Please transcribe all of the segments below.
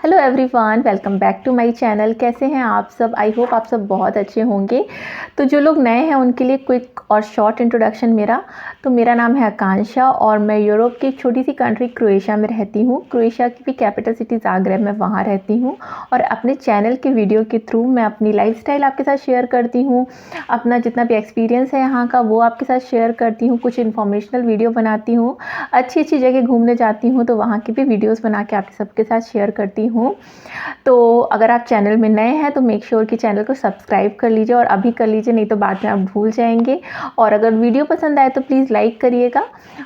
Hello everyone, welcome back to my channel. कैसे हैं आप सब? आई होप आप सब बहुत अच्छे होंगे। तो जो लोग नए हैं उनके लिए क्विक और शॉर्ट इंट्रोडक्शन मेरा नाम है आकांक्षा और मैं यूरोप की एक छोटी सी कंट्री क्रोएशिया में रहती हूँ। क्रोएशिया की भी कैपिटल सिटी ज़ाग्रेब में वहाँ रहती हूँ और अपने चैनल के वीडियो के थ्रू मैं अपनी लाइफस्टाइल आपके साथ शेयर करती हूँ। अपना जितना भी एक्सपीरियंस है यहाँ का वो आपके साथ शेयर करती हूँ। कुछ इन्फॉर्मेशनल वीडियो बनाती हूँ, अच्छी अच्छी जगह घूमने जाती हूँ तो वहाँ की भी वीडियोज़ बना के आप सबके साथ शेयर करती हूँ। तो अगर आप चैनल में नए हैं तो मेक श्योर कि चैनल को सब्सक्राइब कर लीजिए और अभी कर लीजिए, नहीं तो बाद में आप भूल जाएंगे। और अगर वीडियो पसंद आए तो प्लीज़ लाइक करिएगा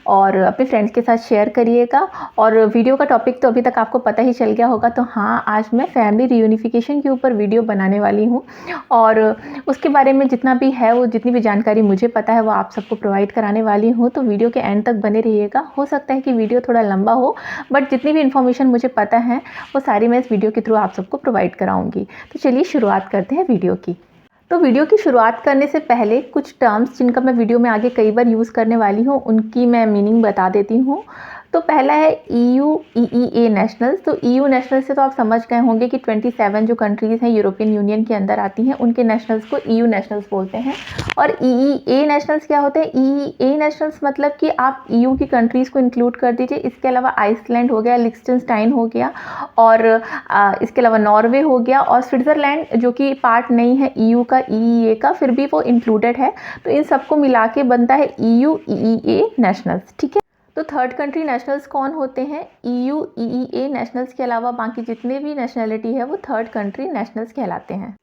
और अपने फ्रेंड्स के साथ शेयर करिएगा। और वीडियो का टॉपिक तो अभी तक आपको पता ही चल गया होगा। तो हाँ, आज मैं फैमिली रियूनिफिकेशन के ऊपर वीडियो बनाने वाली हूँ और उसके बारे में जितना भी है वो जितनी भी जानकारी मुझे पता है वो आप सबको प्रोवाइड कराने वाली हूँ। तो वीडियो के एंड तक बने रहिएगा। हो सकता है कि वीडियो थोड़ा लंबा हो, बट जितनी भी इन्फॉर्मेशन मुझे पता है वो सारी मैं इस वीडियो के थ्रू आप सबको प्रोवाइड कराऊंगी। तो चलिए शुरुआत करते हैं वीडियो की। तो वीडियो की शुरुआत करने से पहले कुछ टर्म्स जिनका मैं वीडियो में आगे कई बार यूज़ करने वाली हूँ उनकी मैं मीनिंग बता देती हूँ। तो पहला है EU EEA नेशनल्स। तो EU नेशनल्स से तो आप समझ गए होंगे कि 27 जो कंट्रीज़ हैं यूरोपियन यूनियन के अंदर आती हैं उनके नेशनल्स को EU नेशनल्स बोलते हैं। और EEA नेशनल्स क्या होते हैं? EEA नेशनल्स मतलब कि आप EU की कंट्रीज़ को इंक्लूड कर दीजिए। इसके अलावा आइसलैंड हो गया, लिechtenstein हो गया और इसके अलावा नॉर्वे हो गया और स्विट्ज़रलैंड जो कि पार्ट नहीं है EU का, EEA का, फिर भी वो इंक्लूडेड है। तो इन सबको मिला के बनता है EU EEA नेशनल्स। ठीक है। तो थर्ड कंट्री नेशनल्स कौन होते हैं? EU EEA नेशनल्स के अलावा बाकी जितने भी नेशनलिटी है वो थर्ड कंट्री नेशनल्स कहलाते हैं।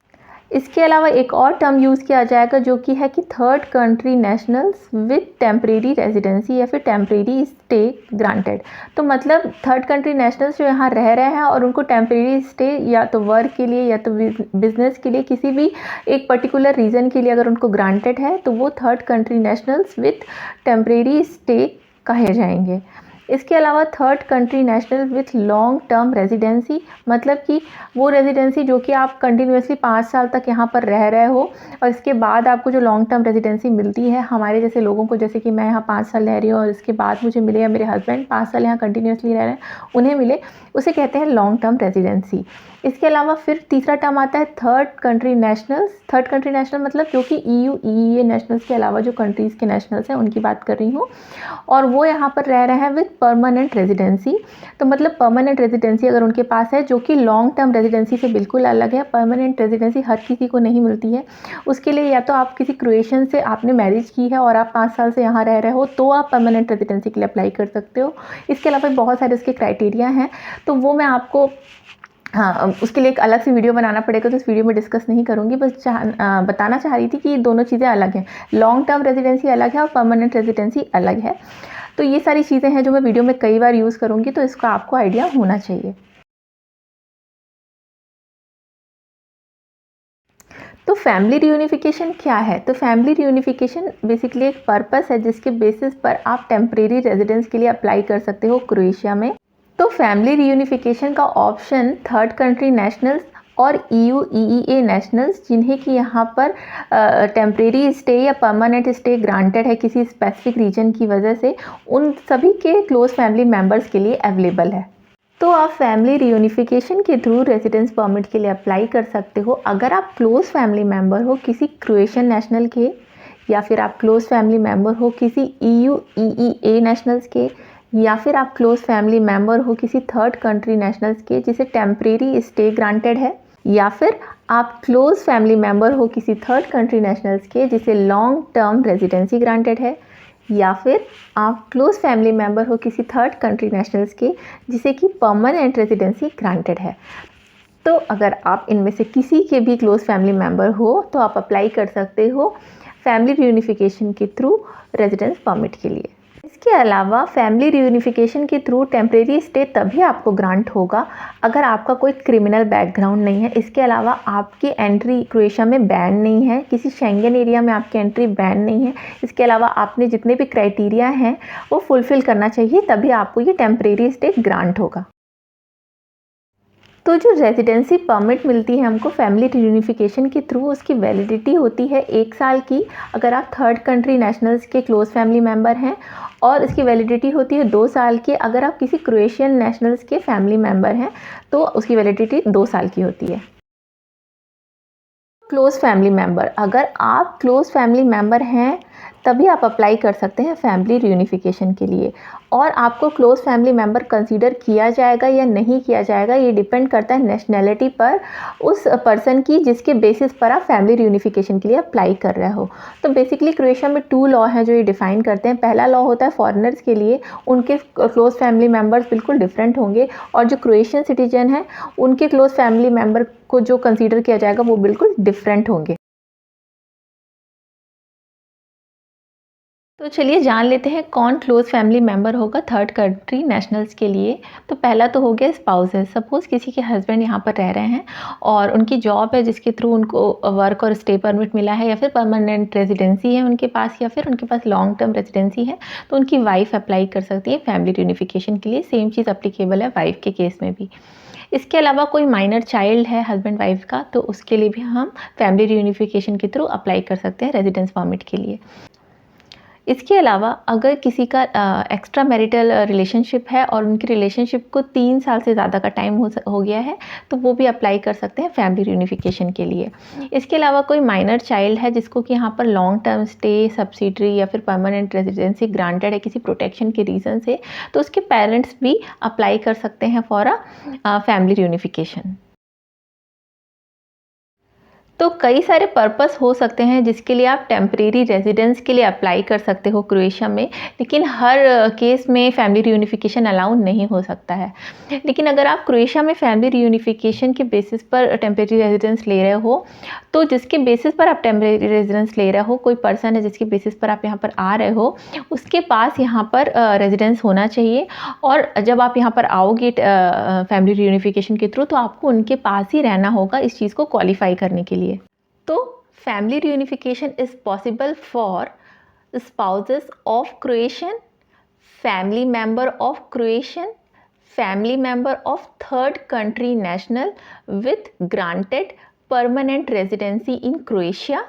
इसके अलावा एक और टर्म यूज़ किया जाएगा जो कि है कि third country nationals with temporary residency या फिर टेम्परेरी स्टे ग्रांटेड। तो मतलब थर्ड कंट्री नेशनल्स जो यहाँ रह रहे हैं और उनको टेम्परेरी स्टे या तो वर्क के लिए या तो बिजनेस के लिए किसी भी एक पर्टिकुलर रीज़न के लिए अगर उनको ग्रांटेड है तो वो third country nationals with temporary stay कहे जाएंगे। इसके अलावा third country national with long term residency मतलब कि वो रेजिडेंसी जो कि आप कंटिन्यूसली 5 साल तक यहाँ पर रह रहे हो और इसके बाद आपको जो लॉन्ग टर्म रेजिडेंसी मिलती है हमारे जैसे लोगों को, जैसे कि मैं यहाँ 5 साल रह रही हूँ और इसके बाद मुझे मिले या मेरे हस्बैंड 5 साल यहाँ कंटिन्यूसली रह रहे हैं उन्हें मिले, उसे कहते हैं लॉन्ग टर्म रेजिडेंसी। इसके अलावा फिर तीसरा टर्म आता है third country nationals. Third country national मतलब जो कि EU EEA नेशनल्स के अलावा जो कंट्रीज़ के नेशनल्स हैं उनकी बात कर रही हूँ और वो यहाँ पर रह रहे हैं विथ परमानेंट रेजिडेंसी। तो मतलब परमानेंट रेजिडेंसी अगर उनके पास है जो कि लॉन्ग टर्म रेजिडेंसी से बिल्कुल अलग है। परमानेंट रेजिडेंसी हर किसी को नहीं मिलती है। उसके लिए या तो आप किसी क्रोएशियन से आपने मैरिज की है और आप 5 साल से यहाँ रह रहे हो तो आप परमानेंट रेजिडेंसी के लिए अप्लाई कर सकते हो। इसके अलावा बहुत सारे उसके क्राइटेरिया हैं तो वो मैं आपको उसके लिए एक अलग से वीडियो बनाना पड़ेगा तो इस वीडियो में डिस्कस नहीं करूँगी। बस बताना चाह रही थी कि ये दोनों चीज़ें अलग हैं, लॉन्ग टर्म रेजिडेंसी अलग है और परमानेंट रेजिडेंसी अलग है। तो ये सारी चीज़ें हैं जो मैं वीडियो में कई बार यूज़ करूँगी तो इसका आपको आइडिया होना चाहिए। तो फैमिली रियूनिफिकेशन क्या है? तो फैमिली रियूनिफिकेशन बेसिकली एक पर्पस है जिसके बेसिस पर आप टेम्परेरी रेजिडेंस के लिए अप्लाई कर सकते हो क्रोएशिया में। तो फैमिली रियूनिफिकेशन का ऑप्शन थर्ड कंट्री नेशनल्स और EU EEA नेशनल्स जिन्हें कि यहाँ पर टेम्परेरी स्टे या परमानेंट स्टे ग्रांटेड है किसी स्पेसिफिक रीजन की वजह से, उन सभी के क्लोज फैमिली मेम्बर्स के लिए अवेलेबल है। तो आप फैमिली रियूनिफिकेशन के थ्रू रेजिडेंस परमिट के लिए अप्लाई कर सकते हो अगर आप क्लोज फैमिली मेम्बर हो किसी क्रोएशियन नेशनल के या फिर आप क्लोज फैमिली मेम्बर हो किसी EU EEA नेशनल्स के या फिर आप क्लोज फैमिली मेम्बर हो किसी थर्ड कंट्री नेशनल्स के जिसे टेम्परेरी स्टे ग्रांटेड है, या फिर आप क्लोज फैमिली मेम्बर हो किसी थर्ड कंट्री नेशनल्स के जिसे लॉन्ग टर्म रेजिडेंसी ग्रांटेड है, या फिर आप क्लोज फैमिली मेम्बर हो किसी थर्ड कंट्री नेशनल्स के जिसे कि परमानेंट रेजिडेंसी ग्रांटेड है। तो अगर आप इनमें से किसी के भी क्लोज फैमिली मेम्बर हो तो आप अप्लाई कर सकते हो फैमिली रियूनिफिकेशन के थ्रू रेजिडेंस परमिट के लिए। इसके अलावा फैमिली रियूनिफिकेशन के थ्रू टेम्परेरी स्टे तभी आपको ग्रांट होगा अगर आपका कोई क्रिमिनल बैकग्राउंड नहीं है। इसके अलावा आपकी एंट्री क्रोएशिया में बैन नहीं है, किसी शेंगन एरिया में आपकी एंट्री बैन नहीं है। इसके अलावा आपने जितने भी क्राइटेरिया हैं वो फुलफ़िल करना चाहिए, तभी आपको ये टेम्परेरी स्टे ग्रांट होगा। तो जो रेजिडेंसी परमिट मिलती है हमको फैमिली रियूनिफिकेशन के थ्रू, उसकी वैलिडिटी होती है 1 साल की अगर आप थर्ड कंट्री नेशनल्स के क्लोज फैमिली मेम्बर हैं, और इसकी वैलिडिटी होती है 2 साल की अगर आप किसी क्रोएशियन नेशनल्स के फैमिली मेम्बर हैं, तो उसकी वैलिडिटी 2 साल की होती है। क्लोज फैमिली मेम्बर, अगर आप क्लोज फैमिली मेम्बर हैं तभी आप अप्लाई कर सकते हैं फैमिली रियूनिफिकेशन के लिए, और आपको क्लोज फैमिली मेम्बर कंसीडर किया जाएगा या नहीं किया जाएगा ये डिपेंड करता है नेशनैलिटी पर, उस पर्सन की जिसके बेसिस पर आप फैमिली रियूनिफिकेशन के लिए अप्लाई कर रहे हो। तो बेसिकली क्रोएशिया में 2 लॉ हैं जो ये डिफ़ाइन करते हैं। पहला लॉ होता है फॉरेनर्स के लिए, उनके क्लोज फैमिली मेम्बर्स बिल्कुल डिफरेंट होंगे, और जो क्रोएशियन सिटीजन हैं उनके क्लोज फैमिली मेम्बर को जो कंसीडर किया जाएगा वो बिल्कुल डिफरेंट होंगे। तो चलिए जान लेते हैं कौन क्लोज फैमिली मेम्बर होगा थर्ड कंट्री नेशनल्स के लिए। तो पहला तो हो गया स्पाउसेस। सपोज़ किसी के हस्बैंड यहाँ पर रह रहे हैं और उनकी जॉब है जिसके थ्रू उनको वर्क और स्टे परमिट मिला है, या फिर परमानेंट रेजिडेंसी है उनके पास, या फिर उनके पास लॉन्ग टर्म रेजिडेंसी है, तो उनकी वाइफ अप्लाई कर सकती है फैमिली रियूनिफिकेशन के लिए। सेम चीज़ अप्लीकेबल है वाइफ के केस में भी। इसके अलावा कोई माइनर चाइल्ड है हस्बैंड वाइफ का, तो उसके लिए भी हम फैमिली रियूनिफिकेशन के थ्रू अप्लाई कर सकते हैं रेजिडेंस परमिट के लिए। इसके अलावा अगर किसी का एक्स्ट्रा मैरिटल रिलेशनशिप है और उनकी रिलेशनशिप को 3 साल से ज़्यादा का टाइम हो गया है, तो वो भी अप्लाई कर सकते हैं फैमिली रियूनिफिकेशन के लिए। इसके अलावा कोई माइनर चाइल्ड है जिसको कि यहाँ पर लॉन्ग टर्म स्टे, सब्सिडरी या फिर परमानेंट रेजिडेंसी ग्रांटेड है किसी प्रोटेक्शन के रीज़न से, तो उसके पेरेंट्स भी अप्लाई कर सकते हैं फॉर अ फैमिली रियूनिफिकेशन। तो कई सारे पर्पस हो सकते हैं जिसके लिए आप टेम्परेरी रेजिडेंस के लिए अप्लाई कर सकते हो क्रोएशिया में, लेकिन हर केस में फैमिली रियूनिफिकेशन अलाउ नहीं हो सकता है। लेकिन अगर आप क्रोएशिया में फैमिली रियूनिफिकेशन के बेसिस पर टेम्परेरी रेजिडेंस ले रहे हो, तो जिसके बेसिस पर आप टेम्परेरी रेजिडेंस ले रहे हो, कोई पर्सन है जिसके बेसिस पर आप यहाँ पर आ रहे हो, उसके पास यहाँ पर रेजिडेंस होना चाहिए। और जब आप यहाँ पर आओगे फैमिली रियूनिफिकेशन के थ्रू, तो आपको उनके पास ही रहना होगा इस चीज़ को क्वालिफाई करने के लिए। तो family reunification is possible for spouses of Croatian, family member of Croatian, family member of third country national with granted permanent residency in Croatia.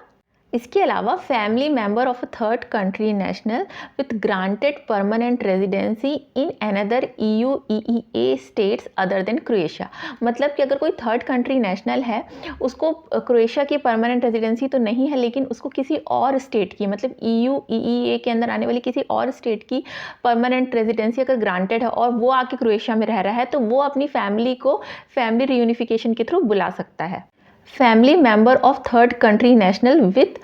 इसके अलावा family member of a third country national with granted permanent residency in another EU EEA states other than Croatia. मतलब कि अगर कोई third country national है, उसको Croatia की permanent residency तो नहीं है, लेकिन उसको किसी और स्टेट की, मतलब EU EEA के अंदर आने वाली किसी और स्टेट की परमानेंट रेजिडेंसी अगर ग्रांटेड है और वो आके क्रोएशिया में रह रहा है, तो वो अपनी फैमिली को फैमिली रियूनिफिकेशन के थ्रू बुला सकता है। Family member of third country national with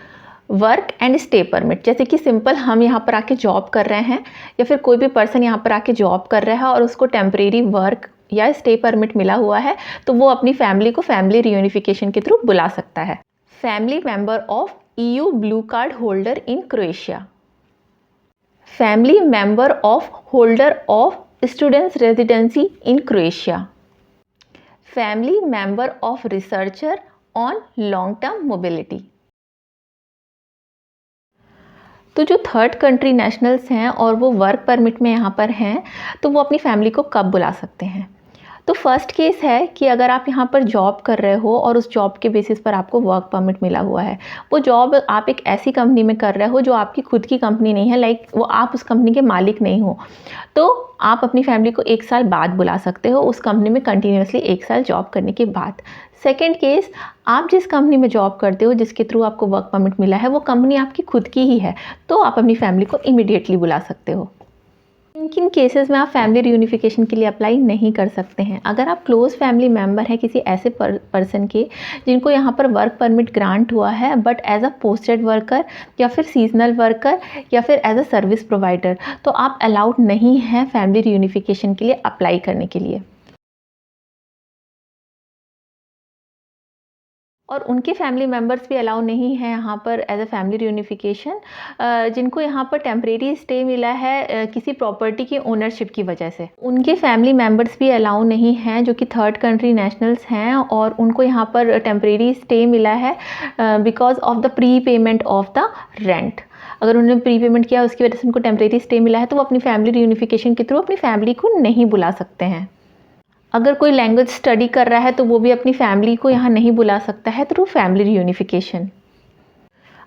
work and stay permit, जैसे कि सिंपल हम यहाँ पर आके जॉब कर रहे हैं, या फिर कोई भी पर्सन यहाँ पर आके जॉब कर रहा है और उसको टेम्परेरी वर्क या स्टे परमिट मिला हुआ है, तो वो अपनी फैमिली को फैमिली रियूनिफिकेशन के थ्रू बुला सकता है। Family member of EU blue card holder in Croatia, family member of holder of students residency in Croatia, family member of researcher on long term mobility. तो जो थर्ड कंट्री नेशनल्स हैं और वो work permit में यहाँ पर हैं, तो वो अपनी फैमिली को कब बुला सकते हैं? तो फर्स्ट केस है कि अगर आप यहाँ पर जॉब कर रहे हो और उस जॉब के बेसिस पर आपको वर्क परमिट मिला हुआ है, वो जॉब आप एक ऐसी कंपनी में कर रहे हो जो आपकी खुद की कंपनी नहीं है, लाइक वो आप उस कंपनी के मालिक नहीं हो, तो आप अपनी फैमिली को 1 साल बाद बुला सकते हो उस कंपनी में कंटिन्यूसली 1 साल जॉब करने के बाद। सेकेंड केस, आप जिस कंपनी में जॉब करते हो जिसके थ्रू आपको वर्क परमिट मिला है, वो कंपनी आपकी खुद की ही है, तो आप अपनी फैमिली को इमीडिएटली बुला सकते हो। किन केसेस में आप फैमिली रियूनिफिकेशन के लिए अप्लाई नहीं कर सकते हैं? अगर आप क्लोज फैमिली मेंबर हैं किसी ऐसे पर्सन के जिनको यहाँ पर वर्क परमिट ग्रांट हुआ है, but as a posted worker या फिर सीजनल वर्कर या फिर एज अ सर्विस प्रोवाइडर, तो आप अलाउड नहीं हैं फैमिली रियूनिफिकेशन के लिए अप्लाई करने के लिए। और उनके फैमिली मेम्बर्स भी अलाउ नहीं हैं यहाँ पर एज अ फैमिली रियूनिफिकेशन, जिनको यहाँ पर टेम्परेरी स्टे मिला है किसी प्रॉपर्टी की ओनरशिप की वजह से। उनके फैमिली मेम्बर्स भी अलाउ नहीं हैं जो कि थर्ड कंट्री नेशनल्स हैं और उनको यहाँ पर टेम्परेरी स्टे मिला है because of the pre payment of the rent. अगर उन्होंने प्री पेमेंट किया उसकी वजह से उनको टेम्परेरी स्टे मिला है, तो वो अपनी फैमिली रियूनिफिकेशन के थ्रू अपनी फैमिली को नहीं बुला सकते हैं। अगर कोई लैंग्वेज स्टडी कर रहा है तो वो भी अपनी फैमिली को यहाँ नहीं बुला सकता है थ्रू फैमिली रियूनिफिकेशन।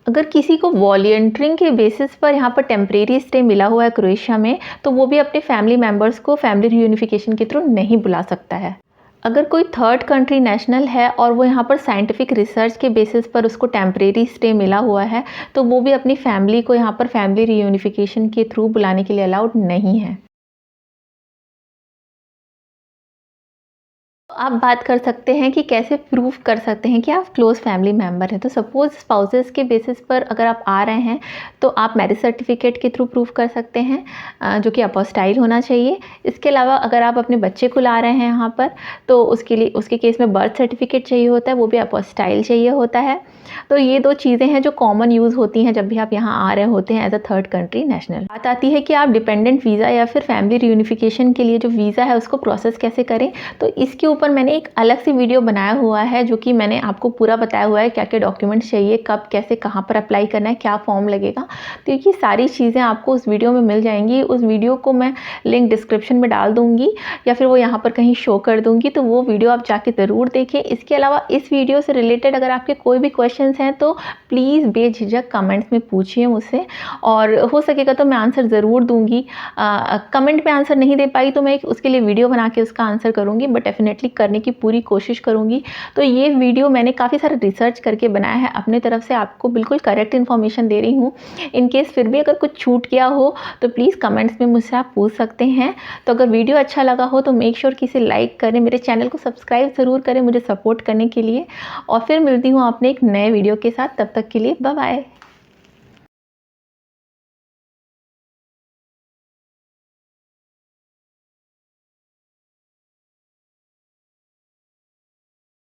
अगर किसी को वॉलंटियरिंग के बेसिस पर यहाँ पर टेम्परेरी स्टे मिला हुआ है क्रोएशिया में, तो वो भी अपने फैमिली मेम्बर्स को फैमिली रियूनिफिकेशन के थ्रू नहीं बुला सकता है। अगर कोई थर्ड कंट्री नेशनल है और वो यहाँ पर साइंटिफिक रिसर्च के बेसिस पर उसको टेम्परेरी स्टे मिला हुआ है, तो वो भी अपनी फैमिली को यहाँ पर फैमिली रियूनिफिकेशन के थ्रू बुलाने के लिए अलाउड नहीं है। आप बात कर सकते हैं कि कैसे प्रूफ कर सकते हैं कि आप क्लोज़ फैमिली मेंबर हैं। तो सपोज़ स्पाउसेस के बेसिस पर अगर आप आ रहे हैं तो आप मैरिज सर्टिफिकेट के थ्रू प्रूफ कर सकते हैं, जो कि अपोस्टाइल होना चाहिए। इसके अलावा अगर आप अपने बच्चे को ला रहे हैं यहाँ पर, तो उसके लिए उसके केस में बर्थ सर्टिफिकेट चाहिए होता है, वो भी अपोस्टाइल चाहिए होता है। तो ये 2 चीज़ें हैं जो कॉमन यूज़ होती हैं जब भी आप यहाँ आ रहे होते हैं as a third country national. बात आती है कि आप डिपेंडेंट वीज़ा या फिर फैमिली रियूनिफिकेशन के लिए जो वीज़ा है उसको प्रोसेस कैसे करें। तो इसके ऊपर मैंने एक अलग से वीडियो बनाया हुआ है, जो कि मैंने आपको पूरा बताया हुआ है क्या क्या डॉक्यूमेंट्स चाहिए, कब कैसे कहाँ पर अप्लाई करना है, क्या फॉर्म लगेगा। तो ये सारी चीज़ें आपको उस वीडियो में मिल जाएंगी। उस वीडियो को मैं लिंक डिस्क्रिप्शन में डाल दूँगी या फिर वो यहाँ पर कहीं शो कर दूँगी, तो वो वीडियो आप जाके ज़रूर देखें। इसके अलावा इस वीडियो से रिलेटेड अगर आपके कोई भी क्वेश्चंस हैं तो प्लीज़ बेझिझक कमेंट्स में पूछिए मुझसे, और हो सकेगा तो मैं आंसर ज़रूर दूँगी। कमेंट में आंसर नहीं दे पाई तो मैं उसके लिए वीडियो बना के उसका आंसर करूँगी, बट डेफिनेटली करने की पूरी कोशिश करूँगी। तो ये वीडियो मैंने काफ़ी सारा रिसर्च करके बनाया है, अपने तरफ से आपको बिल्कुल करेक्ट इन्फॉर्मेशन दे रही हूँ। इन केस फिर भी अगर कुछ छूट गया हो तो प्लीज़ कमेंट्स में मुझसे आप पूछ सकते हैं। तो अगर वीडियो अच्छा लगा हो तो मेक श्योर कि इसे लाइक करें, मेरे चैनल को सब्सक्राइब ज़रूर करें मुझे सपोर्ट करने के लिए। और फिर मिलती हूँ आपने एक नए वीडियो के साथ, तब तक के लिए बाय बाय।